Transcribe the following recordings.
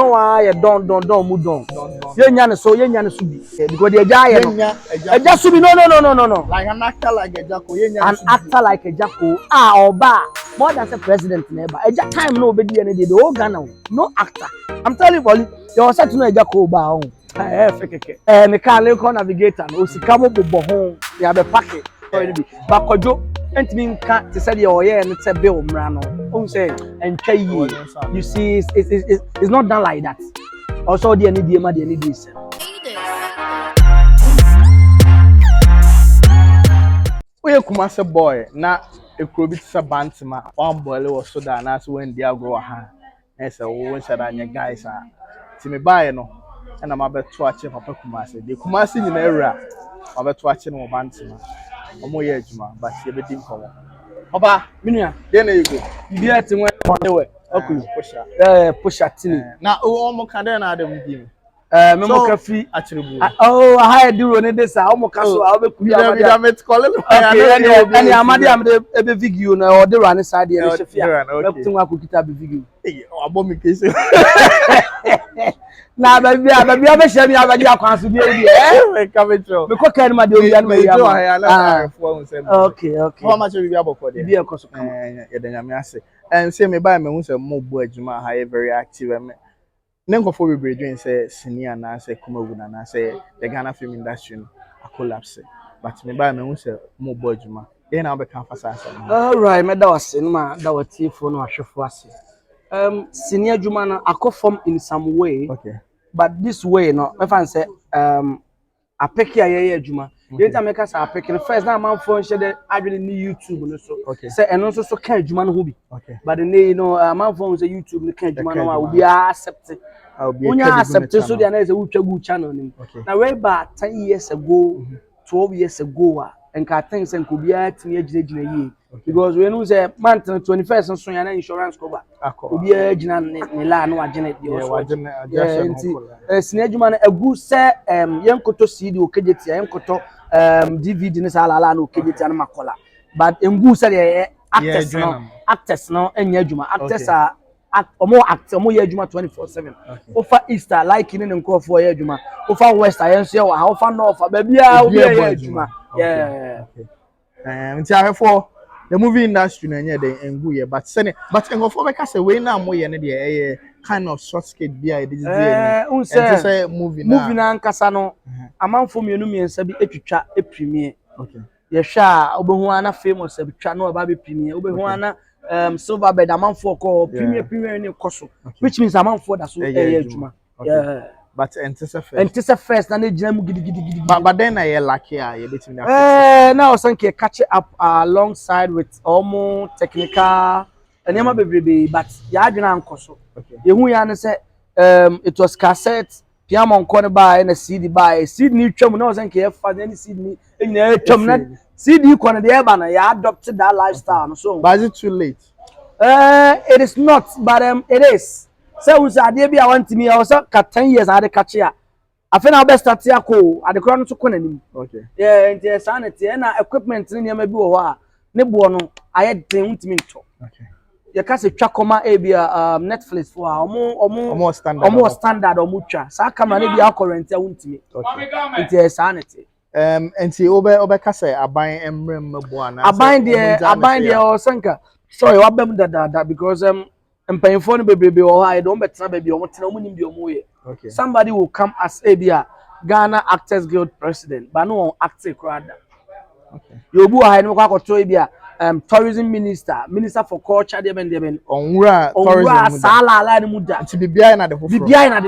why you don't move down. Yenya so bi. Because the Agya no. Agya subi no. Like an actor like Agya Koo, an actor like Agya Koo. Oba. More than a president never. Agya time no obedi any the whole Ghana. No actor. I'm telling you, you are set to know Agya Koo ba on. Me can link navigator no sikamo bobo ho. Ya be pack it. But kojo entimi nka te say the oye and say bill mra no. Say and you see it's not done like that. Also the any dey ma dey any dey say. We Kumasi boy na ekuro bi tsa bantima one boy le so da na so when dia go ha na say wo say da nya guys a ti me buy no na ma beto ache papa Kumasi de Kumasi ni na ewura ma beto ache no bantima omo ye adwuma ba se be dim komo oba minua dey na you go bia ti won we akuru pusha tini na omo kan dey na adam dim me mo ka fi achirebu oh I do run this omo ka so a be kuri amadi any amadi am dey ebe video na o dey run side dey shefia me tin wa ko kita be video abo mi kese na ba be share mi abadi akwanso bi e me ka metro me ko kan ma dey obi an ma ya okay how much we be aboko dey bi e ko so ye da nyame ase and say me buy me hu say mo bo adwuma ha very active me Nengo for we doing say senior na say Kumawuna na say the Ghana film industry a collapse. But me buy me who say more bojuma. Then I'll become fast. All right, me that was cinema that was tifo no ahwefo ase. Senior juma na akofom in some way. Okay. But this way no, me fan say apeki ayeye juma. You tell me ka say apeki first na man phone share the adwene ni YouTube no so. Okay. Say eno so kan juma no ho bi. Okay. But you know man phone say YouTube no kan juma no will be accept. Unya accept so they na say wutwa gu channel nim. Na way back 10 years ago, 12 years ago and ka things and could be at me agina ye. Because we know say month 21st and so yana insurance cover. Obi agina ni la no agina dey. Senior juma na egu say yenkoto CD okejeti yenkoto DVD ni sala la no okejeti na makola. But engu say actors no enya juma actors are omo act omo ye adwuma 24/7 ofa Easter like ni nkofo ye adwuma ofa West ayenso ye wa ofa North ba bia obi ye adwuma yeah nti ahefo the movie industry na nye dey engu ye but nkofo be ka say we na mo ye ne dey kind of short skate bia dey say movie na nkasa no amanfo mienu miensa bi etwitwa premier okay ye hwa obehu ana famous abitwa no ba be premier obehu ana silver bed amount for call premier any cost which means amount for that so juma yeah but enter first na gina mu gidi but then I lucky you between now sanke catch up alongside with almost technical and yama bebrebe but ya adwena ankoso yehu ya ne say it was cassette piano nko ba na CD ba CD ni twam na sanke ya fa any CD ni nyina twam na CD kone de eba na ya adopted that lifestyle so but is it too late it is not but it is so we say dey be I want me I was 10 years I dey catch ya I feel na best start ya ko ade kro no so kona nim okay yeah nti sanity na equipment ni ma bi wo ho a ne bo no aye den untimi nto okay ye ka se twa koma e bia Netflix for omo standard omo twa sa camera ne bia current ya untimi okay nti sanity nti obe ka say aban emrem mabo ana aban de o sanka sorry wabem da because mpanyfo no bebrebe o ha don betena ba bia o tena omunim bia o mo ye okay somebody will come as a bia Ghana Actors Guild president but no actor crowd okay you bu ha no kwa to bia tourism minister for culture dem onwura tourism sala ala ni muda nti bibia na de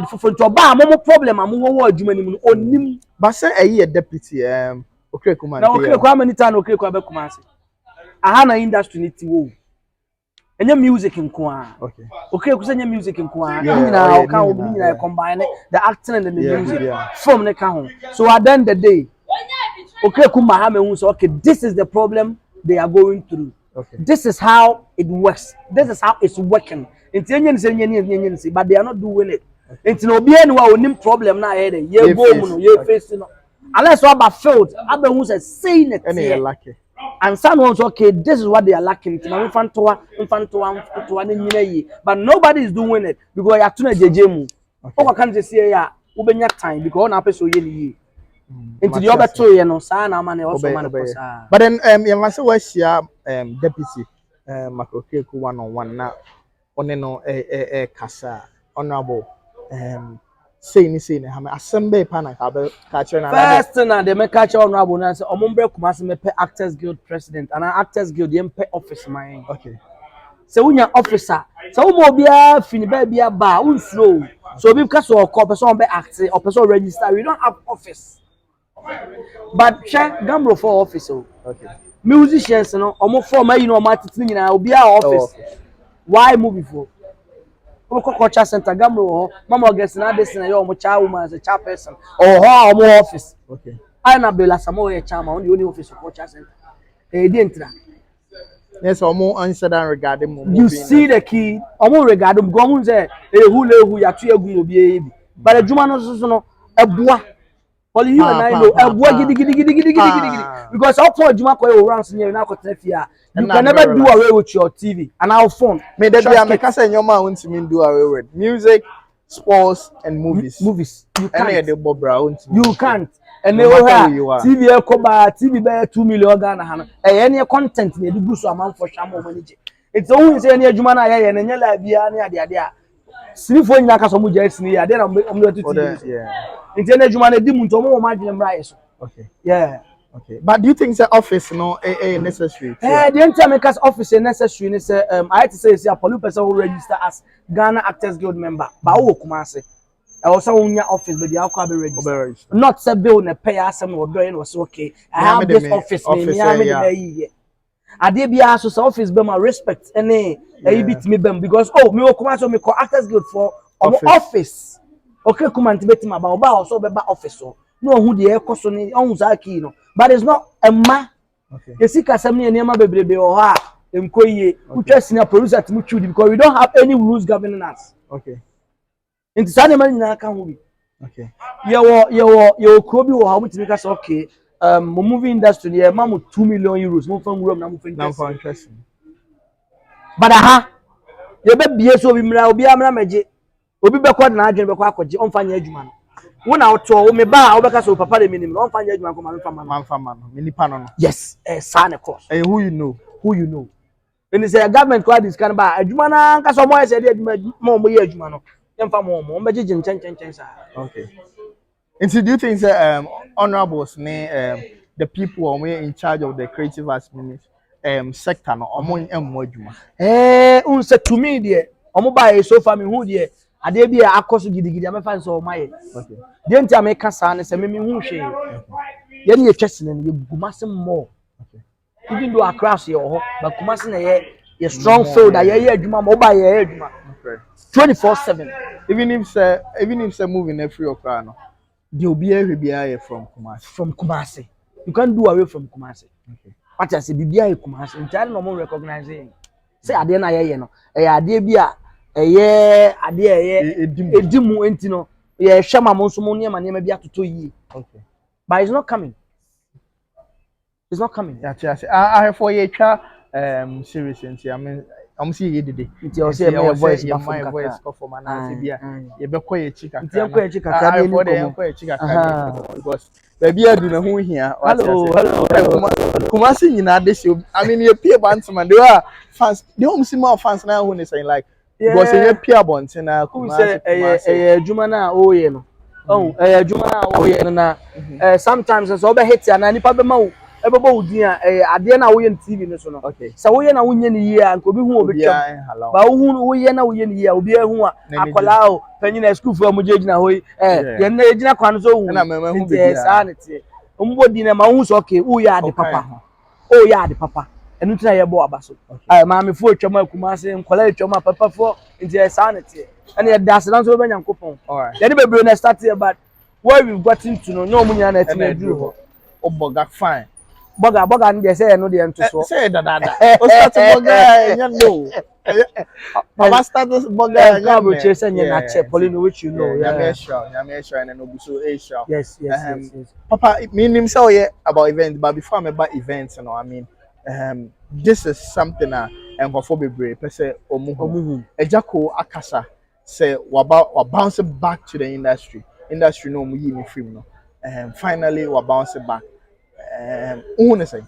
fofo nti oba mo problem amu wo adwuma ni mu onim ba say eyi deputy Okreku man na Okreku amani ta na Okreku abekumase aha na industry ni ti wo enya music nko a okay Okreku say enya music nko a nyina o kan obi nyina combine the acting and the music from ne ka ho so at the end of the day Okreku mahame hu so okay this is the problem they are going through okay this is how it works this is how it's working enti enya ni but they are not doing it enti no obi eni wa onim problem na here ye go mu no ye face no unless what about failed abe hu say it and they lucky and someone was okay this is what they are lacking mfantoa ni nyina yi but nobody is doing it because you are tuna jeje mu O can just say ya ubenya time because na person ye ni into the other two ye no sa na ma na also man ko sa. But then you must say was here deputy Agya Koo 1-on-1 na one no kasa honorable say ni ha me assemble pa na ka be ka chere na First na they make catch honorable na say omombre Kumasi me pe Actors Guild president and Actors Guild ye pe office man. okay. So when your officer, so we mo bia fini bia ba unsro. So because so call person be act or person register, we don't have office. But check gambro for office. Okay. Musicians no omo form you know marketing nyina obi a office. Why move before? We call culture center gambro ho. Mama guest na this na your omo cha woman as a cha person or ho omo office. Okay. I na bela samo ye chama on the only office of culture center. Di entra. Yes, almost answer that regarding you see the key omo regarding go hu say ehu ya tu egu obi ebi but adwuma no so no eboa only you and I know eboa gidi because all for adwuma ko e rounds near na ko tafia you can never do away with your TV and our phone me that be make say nyoma won't mean do away with music, sports and movies you can't you can't and no TV ekoba TV be 2 million Ghana ha no any content na di guso amam for shamo manage it's always say any adwuma na ye na nya la bia na ade a sinifo nyina ka so mu ja sini ade na omdo to TV yeah it's any adwuma na di mu nto mo ma dwene mra yeso okay yeah okay but do you think the office no necessary the entire makers office is necessary ni say I had to say a police person will register as Ghana Actors Guild member ba wo Kumasi I also own your office, but the alcohol be registered. Not say bill na pay asem or doing was okay. I have this office, me I did be asked office be my respect any bit me bem because me will come so me call Actors Guild for office. Okay, come and debate me about also be office so. No who the air cost on Zaki no. But it's not a ma. Okay. You see Kasami and Yama baby or ha Mkoye who just senior producer to Muchudi because we don't have any rules governing us. Okay. Into Sunday man na kan wo bi okay you krobi wo ha mo timi ka say okay mo movie industry here ma mo 2 million euros mo fan wuram na mo fan interest but aha ye be bie so obi mra obi amra maje obi be kwa na adwen be kwa akọje on fa nya adwuma no wo na oto wo me ba wo be ka so papa de minim no on fa nya adwuma ko ma fa ma no me nipa no yes sign course who you know when say government kwa this kan ba adwuma na ka so mo say de adwuma mo ye adwuma no okay. And so do you think that honorables the people who are in charge of the creative arts sector no among unse to me there omo buy so far me hu there ade bi akoso gidigidi amefa so maye okay dey ntia me kasa ne se me hu hwe ye ne twesene ne Kumasi more okay even though across your ho but Kumasi na ye strong field that ye adwuma mo buy ye adwuma 24/7 even if say moving every okra no they will be every from Kumasi you can't do away from Kumasi okay what I say bibia Kumasi entirely no more recognizing say ade na ye no ade bi a ade edimu enti no ye hwema mo nso mo ne ma bi atoto yi okay but it's not coming yeah I have for ye twa series enti I mean I'm see you did it. See my voice my voice for man bia ye be ko ye chika because baby adu na hu hia hello Kumasi nyina de show I mean you pay bantam they are fans they don't see more fans now who saying like because you pay bantam na Kumasi adwuma na o ye no adwuma na o ye no na sometimes so be hit na nipa be ma wo ebebo udin a ade na wo ye TV no so no okay sa wo ye na wo nye ne yi a nko bi hu obi twam ba wo hu wo ye na wo ye ne yi a obi hu a akola o panyina school fu amu jejina hoyi ye na ejina kwan so hu na mama hu be sa ne tie ombo di na ma hu so okay wo ya ade papa o ya ade papa enu tina ye bo abaso ma me fu atwam Kumasi nkola atwam papa fo ntie sa ne tie ene ye das na so be nyankopon ye de bebre na start here but where we've gotten to know no munya na tina duru ho oboga fine boga no dey say no dey ento so say dada o start boga nya no baba start boga nya no che say nya na che Poleeno which you know yeah nyame sure and no be so sure yes papa meaning say about event but before me about events you know I mean this is something and for bebre person omuhu Agya Koo akasa say we bounce back to the industry no mu yi ni film no finally we bounce back who say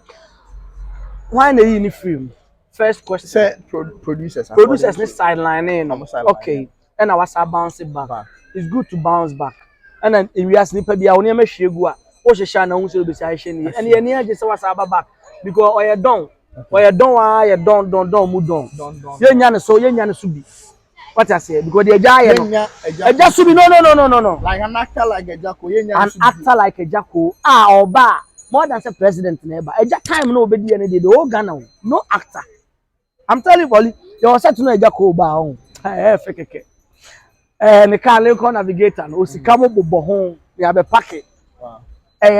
why na yi ni film first question say producers this sideline no okay and I was bouncing back it's good to bounce back and then in we as nipa bia woni ma hwegu a wo hwehwa na hu se obi sai hwe ni and ye ni age say was back because oye don you don mu don ye nya ne so bi what I say because the Agya so bi no like an actor like Agya Koo ye nya an actor like Agya Koo oba more than say president na eba Agya time no obedi ene dey the whole Ghana no actor I'm telling you you was set to know Agya Koo ba on fekeke me can link on navigator no osika mo bobo ho ya be pack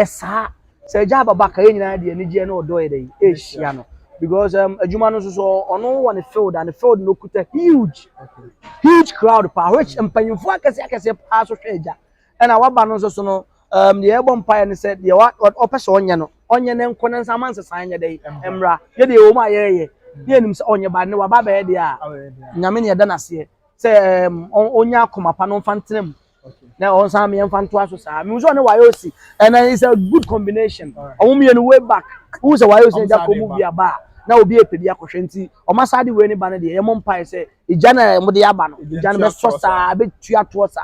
sa say Agya baba ka nyina de ani je na odo ye dey ehia no because adwuma no so ono on the field and the field no kuta huge crowd pa which empanyimfo akese pa so hwe Agya and awaba no so no the ebo empire ne said the what opese onye ne nko ne nsamanse sanye dey emra ye de o ma ye ye nim se onye ba ne wa baba ye de a nyame ne yeda nase se onya komapa no mfantenem na on sam ye mfanto aso sa me so ne wa yosi and it's a good combination omum ye no way back who say wa yosi Agya Koo movie aba na obi epedi akohwe nti o masade we ni ba ne de ye mompai se Agya na mo de aba no Agya no be so sa be tua to sa.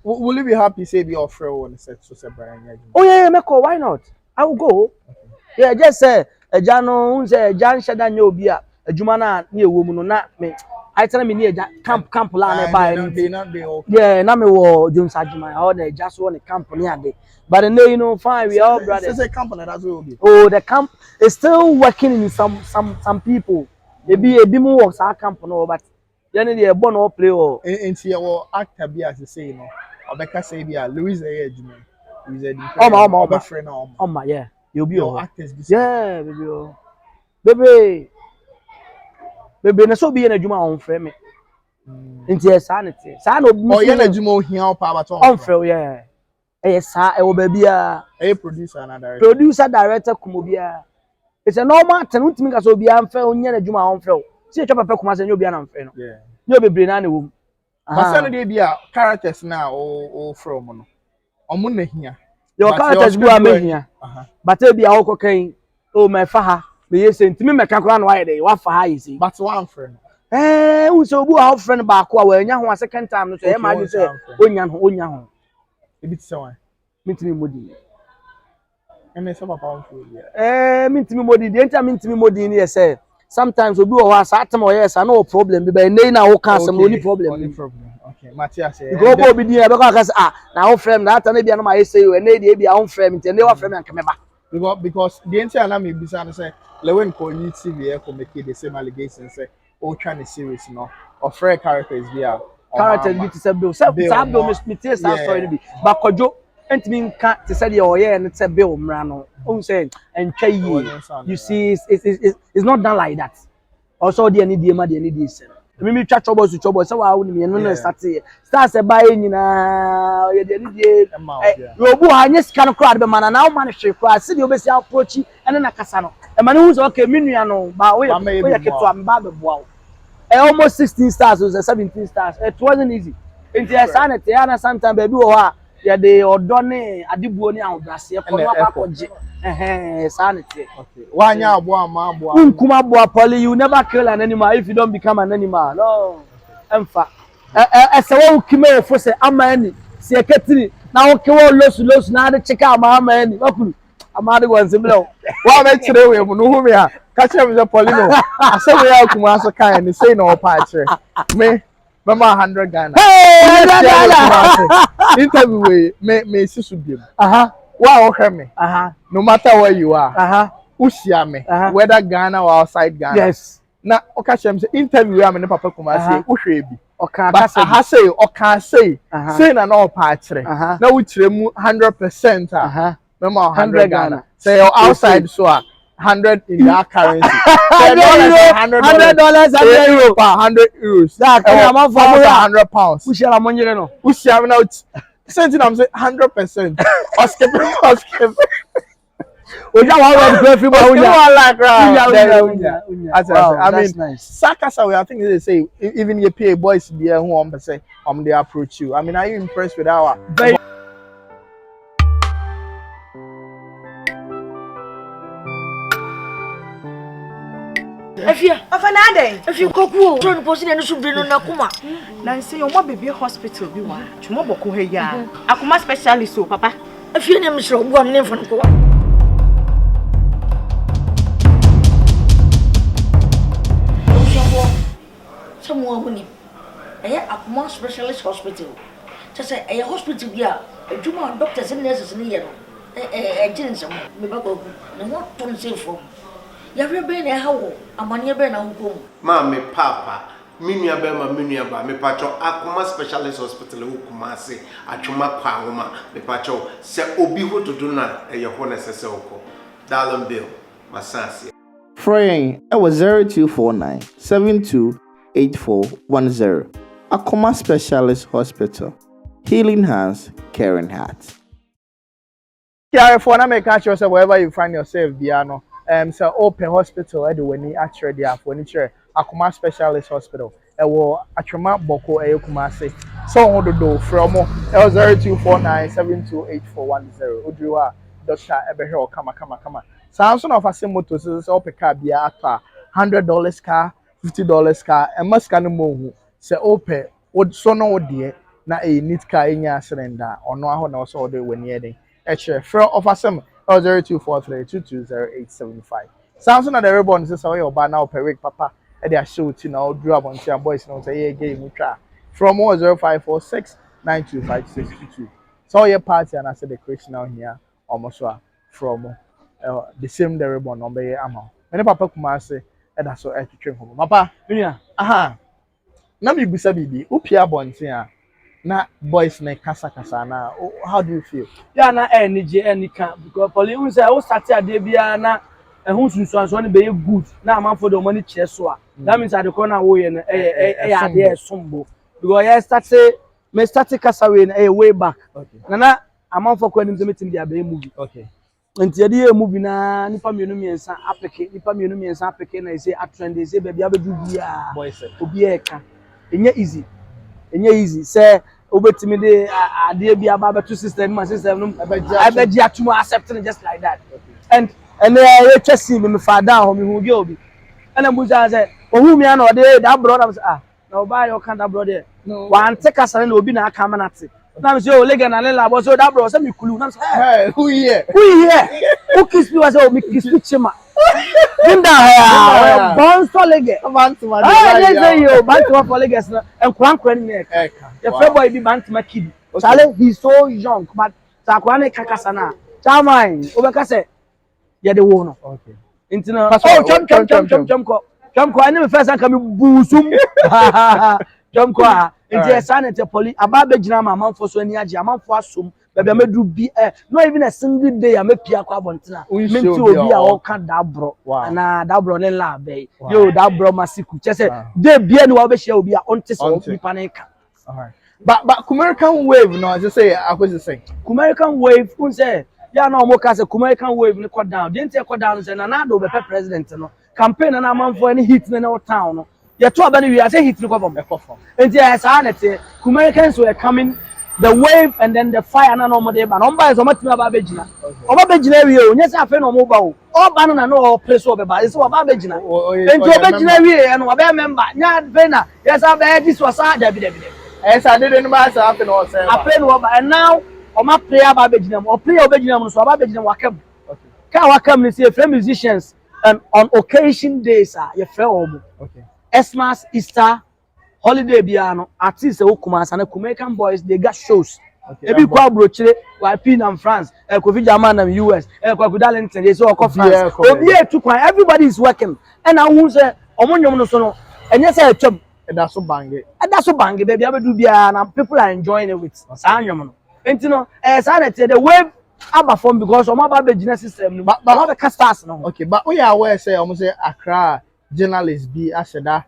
Will you be happy say be offer one set so say Brian? Oh yeah, Meko, why not? I will go. Yeah, just say Agya no say Agya nshada nya obi a adwuma na na ewo mu no na me I tell me near camp la na buy yeah na me wo James Ajima all the Agya so on the camp near there but then you know fine we all brothers say camp na that's will be oh the camp is still working in some people ebi mu work sa camp no but you know they born all play or into your actor be as say you know obeka say be a Louis Ejima Louis Ejima oh yeah you'll be all actors yeah baby na so be na adwuma on frame me nti sanity sa na obi oh yeah na adwuma ohia pa but on frame yeah sa e wo baby a producer na director kumobia it's a normal ten ultimate ka so obi am frame onya na adwuma on frame see etwa papa Kumasi nya obi na frame no yeah nya bebre na wo but say no dey bia characters na o from no omo na hia your characters go amehia but e bia wo kokan o me fa ha me yese ntimi meka kora no waye dey wa fa ha yisi but one friend wo so obu ha friend ba ko a wa nya ho second time no so e ma di say onya ho e bit say wan mintimi modi ene so papa on for mintimi modi de enta mintimi modi ni say sometimes obi o wa sa atem o yes no problem be nei na wo ka asem no problem okay Matthias say go go obi dia be ka say na wo friend na ata na bia no ma say you nei dia bia wo friend nti nei wa friend anka me ba because the entire na me bisa no say Lilwin ko ni TV e ko make the same allegations say o try the series no of rare characters bia characters bi to say bill me tell that story bi ba kojo entimi nka te say the oye and say bill mra no o say entwa yi you see it's not done like that also the any dey ma the any dey say me twa chobo say wa wo ni me no start say buy nyina ye the any dey you obu ha nye sika no crowd be mana na wo man hwe crowd see the obesi approach ene na kasa no e ma no hu say okay me nua no ba wo ye keto am ba be boa wo almost 16 stars or 17 stars it wasn't easy into a sanity and sometimes baby o ya de odone adibuo ni ahobrase e ko no akwaje sanity okay wanya abo ama abo nkuma abo poli you never kill an animal if you don't become an animal no emfa ese wo kime fo se amani se eketiri na wo ke wo losu na de chika amani wakuru amade wanse blo wa me kire we mu no hu me ha ka kire me Poleeno ase we ya Kumasi kan ni say no pa kire me mama 100 Ghana interview we me sisu biem wa o hwe me no matter where you are usia me whether Ghana or outside Ghana yes na o ka kire me say interview we am ne papa Kumasi wo hwe bi o ka say o ka say na no pa kire na wo kire mu 100% mama 100 Ghana say you're outside so 100 in that currency $100 €100 €100 that amount for £100 we share among you no we share now something I'm say 100% or skip Oja wa we go free boy unya. I mean, Sakasa, I think they say even you pay boys be a home say they approach you. I mean, are you impressed with our very if you cook, turn post in should be no Nakuma. Nancy, your mom baby hospital be one. Tomorrow, Koheya. Akuma specialist, so papa. If your name is one name from Koa. Someone winning. Akuma specialist hospital. Just say a hospital, yeah. A Juma doctors and nurses in the year. A gentleman, maybe no what to say from. You have been a how a man you been on home. Mammy, Papa, Minia Bema, Minia, me pacho, Akuma specialist hospital, Kumasi, Achuma Panguma, me pacho, se obiho to do na a Yahona Sesoko. Darlin Bill, Masasi. Fraying, it was 0249 728410. Akuma Specialist Hospital. Healing hands, caring hearts. Yeah, for now, make sure wherever you find yourself, Biano. So open hospital when actually there for nature Akuma Specialist Hospital Achuma Boko Kumasi so on the door from 0249728410 Udriwa Dr. Ebehe kama Samson of a motors is open car be $100 car $50 car and must can move say open would so no dear na a neat car in your cylinder or no one else all day when you're actually from of a 0243220875. Samson at the ribbon says, "Oh, your banner per week, Papa." And they are shooting now, draw on some boys, no say, game we try. From 0546925622. So your party and I said the question out here, almost from the same the ribbon number amount. When Papa Kumasi, and that's so I to train home. Papa, aha. Now me bisa bibi, upia bontia. Na boys na kasa na how do you feel? Yeah, na energy any can because Poleeno say o start ade bia na ehun sunsun be good na am for the money chair so a that means at the corner wo ye no ade sombo because I start kasa we na way back. Okay. Na am for kwanim say meeting dia be movie. Okay. Nti ade ye movie na nipa mienu miensa apeke na say atrend dey say baby abedu bia Boys obi e ka enye easy say obetimi de ade bia ba betu system no abeji atumo accepting just like that. Okay. And they just see me fa down ho me hu ge obi and am buja say ohu me na ode that brother say na oba your kan that brother no wan take asare na obi na aka manate na me say o lega na lela bo so that brother say me kulu na say hey who here who kiss me was say o me kiss me chima Linda ya bonso lege Bantuma they say you Bantuma for leges na enkwan ni your friend boy be Bantuma kid Charlie he's so young but sakwane kakasa na chairman obeka say ye de wo no okay intina chom ani me first an kam busum chom ko inti sanete poli ababe gina ma manfo so ani age amanfo asom bebe medu bi no even a single day am pia kwa bontina menti obi a o kan dabro na dabro ne la be yo dabro masiku chese dey bia ni wa be share obi a onte so nipa na ka alright but Kumerican wave no just say I was say Kumerican wave un say ya na omo ka say Kumerican wave ni ko down dey ntia ko down say na do be president no campaign na amanfo any hit na town no ye to aba ni we say hit ni ko bom enti esa na te Kumericans were coming the wave and then the fire na no mo dey ba no mba so matimi aba begina oba begina wi o nyesa afa no mo ba o oba no na no place o be ba ese oba begina enti obegina wi e no oba member nya fe na yes aba this was dabi esa dey no ba sa afa no say afa no oba and now o ma play aba begina o play obegina mo so oba begina wakam okay ka wakam ni say free musicians on occasion days you free omo okay Xmas Easter holiday biano artists e Kumasi na Kumerican boys they got shows ebi kwa brochire wa pin in France Kofi Jaman in US Kwaku Darlington they say o France obi e tu kwan everybody is working and I who say omonyom no so no enye say atwam e da so bange baby abedu bia na people are enjoying it with sanyom no enti no sa na the wave aba form because o ma ba be system no but all the casters no okay but we are aware say almost say Accra journalists be aseda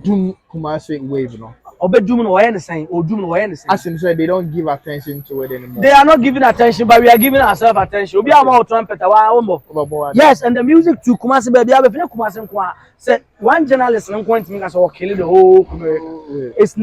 doom Kumasi wave no. Obedum no why anything, Odum no why anything. As in said, they don't give attention to it anymore. They are not giving attention, but we are giving ourselves attention. Obi ama trumpet wa yes, and the music to Kumasi baby, I be Kumasi kwa. Say one journalist no point me say kill the whole community. It's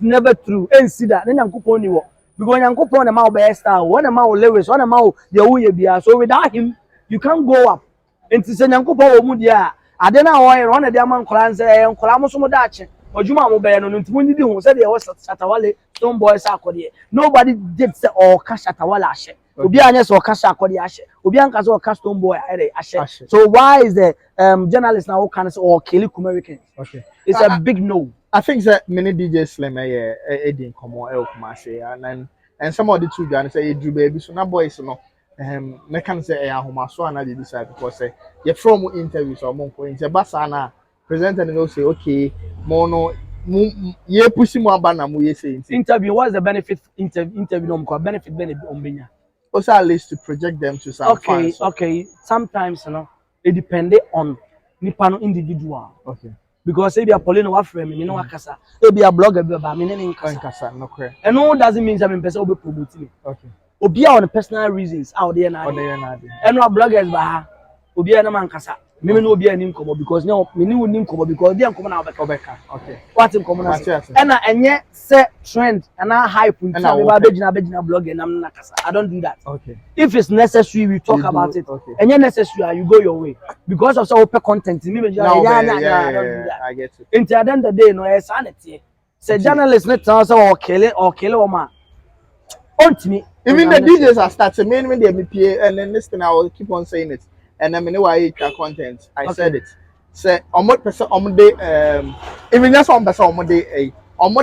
never true. And see that. Then Yankopon ni wo. Because Yankopon na ma be star, one na ma Lewis, one na ma the uye bia. So without him, you can't go up. And to say Yankopon wo mu dia. Ade na wo one na dia man kola say kola mo so mo da ache. Ojuma mo be no ntimo ndidi hu say dey was Shatawale Stone Boys akode. Nobody did say or ka Shatawale ashe. Obi anya say or ka akode ashe. Obi anka say or ka Stone Boy ashe. So why is the journalist now can say or kill Americans? Okay. It's a big no. I think that many DJ Slim Eddie Komo Kumasi and some of the two guys say Drew baby so na boys no me can say ahoma so na dey decide because say you from interviews or mon point basa na presenter no say okay mo no ye push mo aba na mo ye say interview. What's the benefit interview no ko benefit ombenya also at least to project them to some fans. Okay, sometimes you know it depends on nipa no individual. Okay. Because if you are Poleeno wa frame me no wakasa if you are blogger be ba me ne nkasa no correct and no doesn't mean that me person will promote me. Okay. Obi on personal reasons out there na and no bloggers ba ha obi na man kasa me no obi ani nkomo because no me ni woni nkomo because obi nkomo na obeka. Okay. What nkomo na say and na enye say trend and na hype until me ba begina blogger na na kasa. I don't do that. Okay. If it's necessary we talk about it. Okay. Enye necessary you go your way because of so open content me I don't do that. I get it. Until at the end of the day no e sanity. Say journalist net tell say or kill o ma. Ontimi even the DJs are starting mainly the MPA and then this thing I will keep on saying it. And I mean why you content. I said it. Say almost person even just one person almost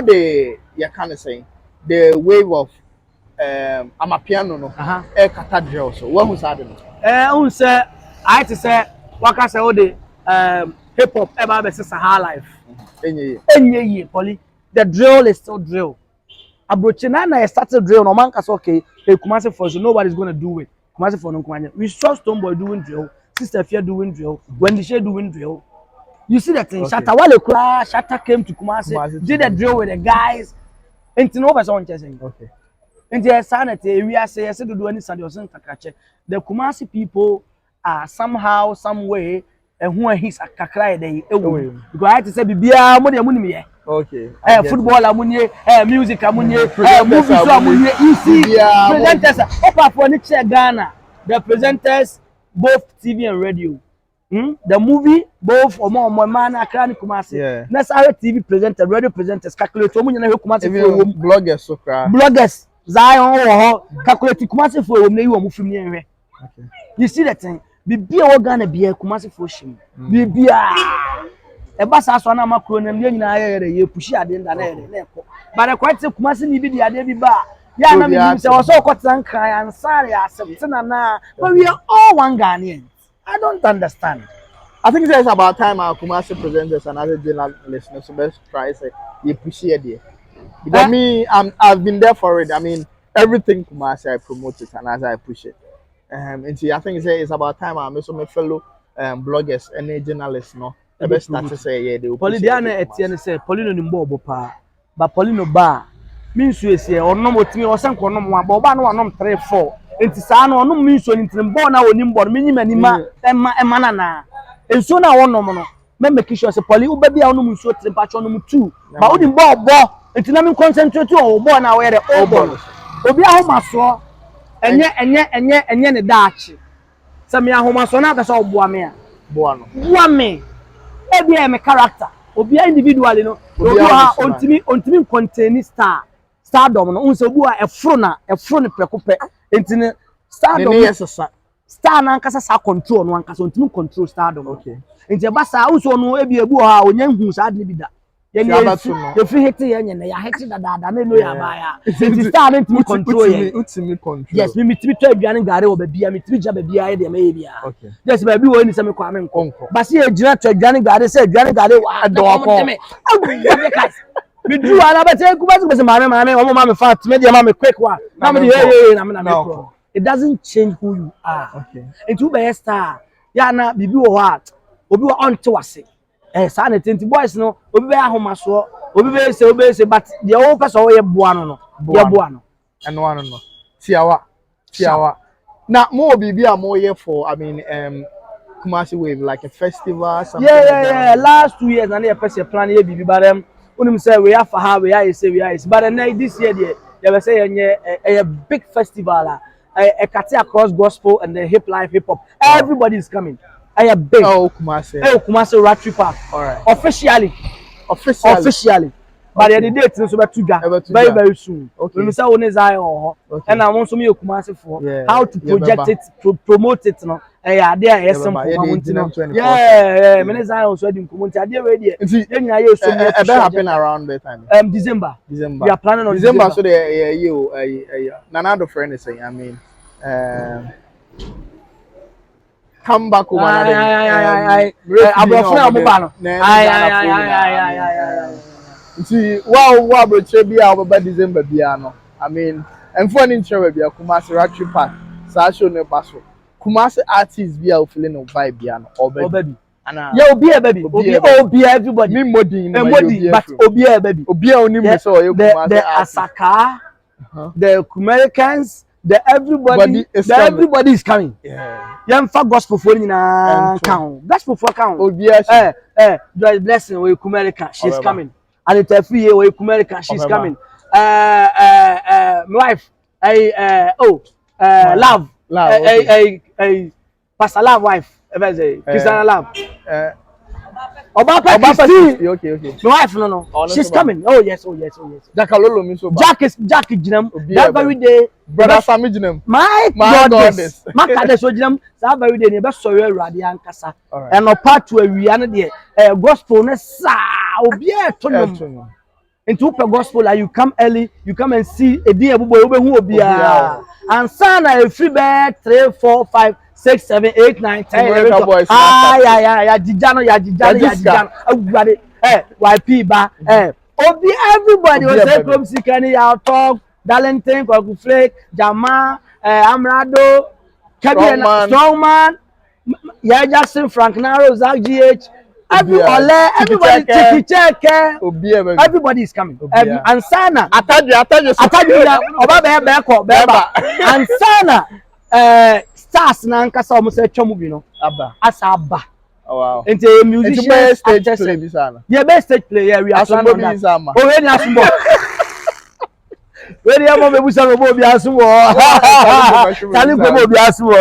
the you can say the wave of I'm a piano no cathedral so what was that? Un say I to say waka say all the hip hop ever be Sahara life. Enye Polly. The drill is still drill. Abrochina na started drill no man ka okay Kumasi for so nobody's going to do it. Kumasi for no kwanya. We saw Stone Boy doing drill, Sister Fia doing drill, Wendy She doing drill. You see that thing? Okay. Shatawale Kula, Shatta came to Kumasi, did a drill with the guys. And no person chasing. Okay. And the sanity, we are saying, I said to do any Sunday or something. The Kumasi people are somehow, some way, and who are his a kakra day. Because I had to say, Bibia, money. Okay. Football amunye, music amunye, movies amunye. You see, presenters. Apart from Ghana, the presenters both TV and radio. The movie both Omo man Accra Kumasi. Yeah. Next our TV presenter, radio presenters calculate omo na Kumasi for bloggers so cry. Bloggers Zion calculate Kumasi for omo na you omo film yenwe. Okay. You see that thing? Bibia wo Ghana bia Kumasi for shim. Bibia eba sa so na makro na mye nyina ye pushi ade nda na ye ko. But the quite Kumasi ni bi ade bi ba. Ya na me say so kwatan kan ansare accept na but we are all one Ghanaian. I don't understand. I think it's about time our Kumasi presenters and other journalists so best try say you push it there. Because me, I've been there for it. I mean, everything Kumasi I promote it and as I push it. And I think it's about time I so my fellow bloggers and journalists no. The best start to say yeah they will. Poleeno Etienne say Poleeno ni mbo obopa. But Poleeno ba means you say or no motimi or san ko no mo ba oba no anom 3 4. Enti saa no no minso ni ntimbo na woni mbo me nyima nima ema na enso na wono mo no me make sure say Poli uba bia wono minso trimpacho no 2 ba woni mbo obo enti na me concentrate on obo na we the obo obi ahomaso enye ne daachi say me ahomaso na besa obo ame a boa no boa me e bia me character obi individually no obi ha ontimi contain stardom no unso bu a efro ne prekope entine stardom star na nkasa sa control no nkasa ontimi control stardom. Okay. Enti ba sa unso no ebi ebu ha onya hu sa de bi da ye ye fi hiti ye nyene ya hiti da na no ya ba ya enti star na ntimi control ye utimi control. Yes me timi to aduane gare wo ba bia me timi ja ba bia ye de ma ye bia. Okay. Yes ba bi wo ni se me kwa me nko ba se ejina to aduane gare se aduane gare wa do ko me do ala ba say Kumasi be mama omo mama fat me dey mama quick one na me hey na me no. It doesn't change who you are. Okay. And you be star ya na bibi wo ha obi wa on to wase Sa na tenti boys no obi be ahoma so obi be say but the whole person we boa no ye boa no eno ano no tiawa na mo bibi a mo ye for I mean Kumasi Wave like a festival something yeah last 2 years na na person plan ye bibi but unim say we have for how we are say but now this year there you be say a big festival a cut across gospel and the hip hop everybody is coming a big Kumasi Rotary Park all right officially but the date so be tuga very soon okay we say one is and I want some Kumasi for how to project it promote it no yeah there is some yeah me is also do community there we there nyina you so me happen around that time December we are planning on December so the you Nana friend is saying I mean come back over abrofuna mo ba no see wow bro bia over December bia no I mean and for in show bia Kumasi Rotary Park sa show ne baso Kumasi artists bia feeling no vibe bia no obabi ana yeah obi everybody me modin but obi baby obi oni me so you Kumasi the Asaka the Americans everybody is coming yam fa gospel for nyina kan gospel for kan obi joy blessing we America she's coming and it free we America she's coming my wife love pastor love wife Christian love Oba Christy okay my wife no she's coming oh yes Jack Lolo me so Jack jinam that very day brother Sammy jinam my goodness maka so jinam that very day ne be so awurade ankasa and no part to awia no de gospel ne sa obi to no into the gospel like you come early you come and see a day abubo obehu obi and son a free bed 3 4 5 6 7 8 9 10 ya jijano everybody YP ba obi everybody was say come sikani ya talk Darlington Kwaku Flake Jama Amrado Kabi Strongman ya Jackson Frank Naro Zach GH everybody check everybody is coming and sana ataju oba be and sana stars na nkasa omo se twom bi no aba wow ente musicians stage play bi sana yeah best stage play yeah we are planning on that oh we ni asumbo we ni amo mebusa no bo bi asumbo tali ko bo bi asumbo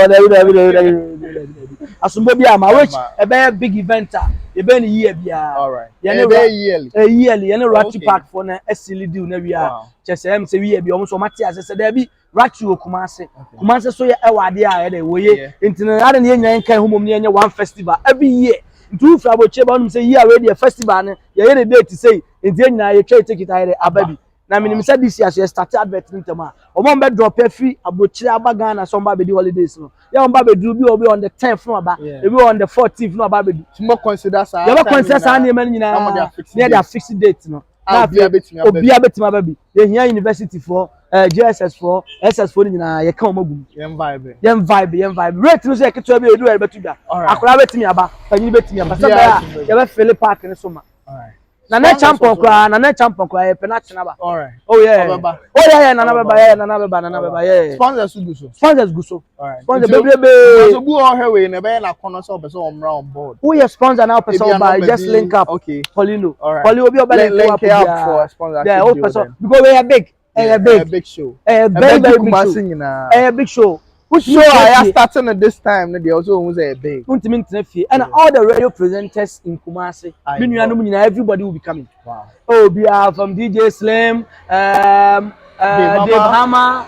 asumbo bi ama which e be big event e be ni year bia all right yearly ye ne Rotary Park for na asili deal na we are chese em se we year bi omo so mate asese da bi Rotary Kumasi so ye ewade a ye wo ye ntina ade ne nyan kan humom ne nye one festival every year ntu fra bo cheba onum say year we dey festival ne ye the date say ntia nyina ye twa take it aye ababi na minim say this year so ye start advertising them a omo be drop free abochire abaga na so mba be di holidays no ye mba be do bi obi on the 10th no aba e be on the 14th no aba be do mo consider sa ye consider sa ne man nyina near their fixed date no obi abetima ababi ye hia university for JSS for SS for nyina ye kan omagum yem vibe rate no say keto be edu e betu da akora betimi aba panyi betimi aba saba ye be fill park ne so ma na na champion kwa ye penalty ba oh yeah na beba yeah sponsors go so sponsor bebe so bu o hewe ne be na kono so be so omra on board who your sponsor now person by just link up Poleeno obi obele link up for sponsor yeah oh person because we are big a big show very big show who show I starting at this time they also who say big and all the radio presenters in Kumasi everybody will be coming oh we are from DJ Slim Dave Hammer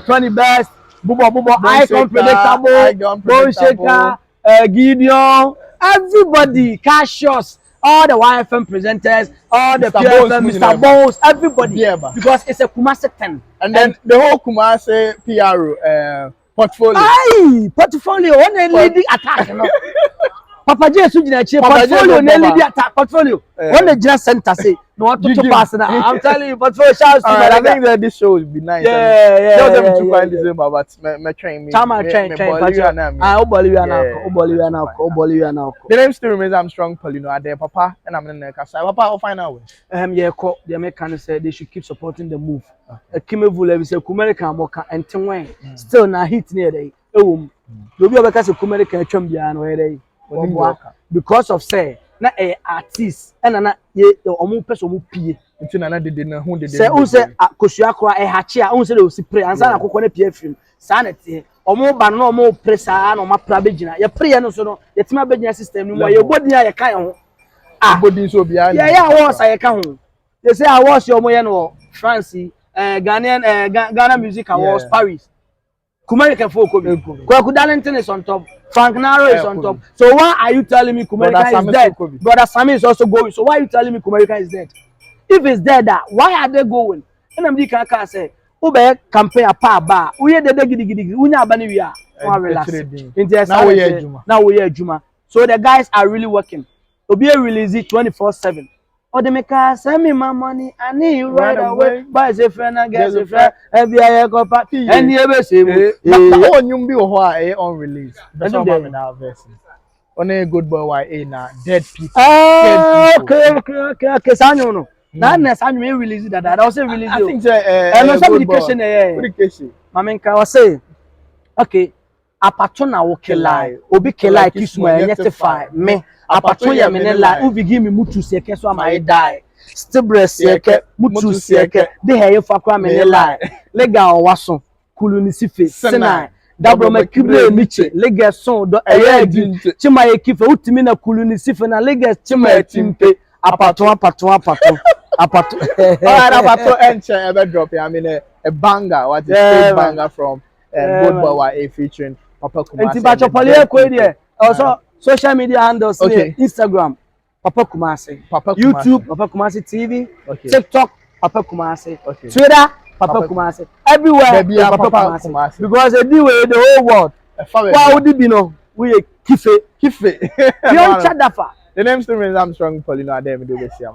20 best Bubo Icon Predictable Bone Shaker Gideon everybody Cassius all the YFM presenters, all the PFM, Mr. Bones, everybody, because it's a Kumasi 10. And then the whole Kumasi PR portfolio. Aye, portfolio, one leading attack, you know. Papa Jesus portfolio nearly the attack portfolio. When the just center say no what to pass now. I'm telling you, portfolio shouts to I think that this show will be nice. Yeah. Tell them to find this but me train me. Train. I Bolivia now. The name still remains Armstrong Poleeno. Are there, Papa? And I'm in the casa. Papa, I'll find out. Yeah, the Americans said they should keep supporting the move. A Kimevule we say Kumerican Moka and Tenway. Still na hit near day. Oh, do you ever say Kumerican Chambian where they because of say na a artist and na ye omu person mu pie. Nti na did na who did say who say Kosuakwa e hachia who say they will pray ansa na akokɔ na pie film. Sa na tie. Omo ba no omo pray sa na omo pra begina. Ye pray no so no ye tima begina system no ye bodi ya ye kan ho. Body so bia. Yeah, was I can ho. They say I was your moyen no France, Ghanaian Ghana Music Awards Paris. Kumerican folk Kwaku Darlington is on top. Frank Naro is on top. So why are you telling me Kumerican is dead? Brother Sammy is also going. So why are you telling me Kumerican is dead? If it's dead, why are they going? And I'm can say, Ube campaign a pa bar. We are the giddy. Unya bani we are. Now we are Juma. So the guys are really working. To be release 24/7. Or they make us send me my money. I need you right away. Buy a friend and get a friend. FBI copy. And you ever say, oh, you be on release. That's all I'm in our version. On a good boy, why na dead people. Okay. Sanyo. Now, Sanyo may release that. I also release. I think some education. Mamenka was say, okay, apatona wokelai. Obi kelai kisuma yetify me. Apatoya menela ubi give me mutu seke so am die still breast seke mutu seke de heye fakwa menela lega owaso kuluni sife sena dabro makibre miche lega son do eye chima yekife utimi na kuluni sife na lega chima etimpe apato apato enche ebe drop I mean a banger what is a banger from good boy featuring Papa Kumasi Antibacho Poleeno ko there also social media handles Instagram Papa Kumasi, YouTube Papa Kumasi TV, TikTok Papa Kumasi, Twitter Papa Kumasi, everywhere Papa Kumasi. Because they do the whole world. Why would it be no? We kife. Kife. Young Chadafa. The name still remains Armstrong Poleeno. I dare me do this here.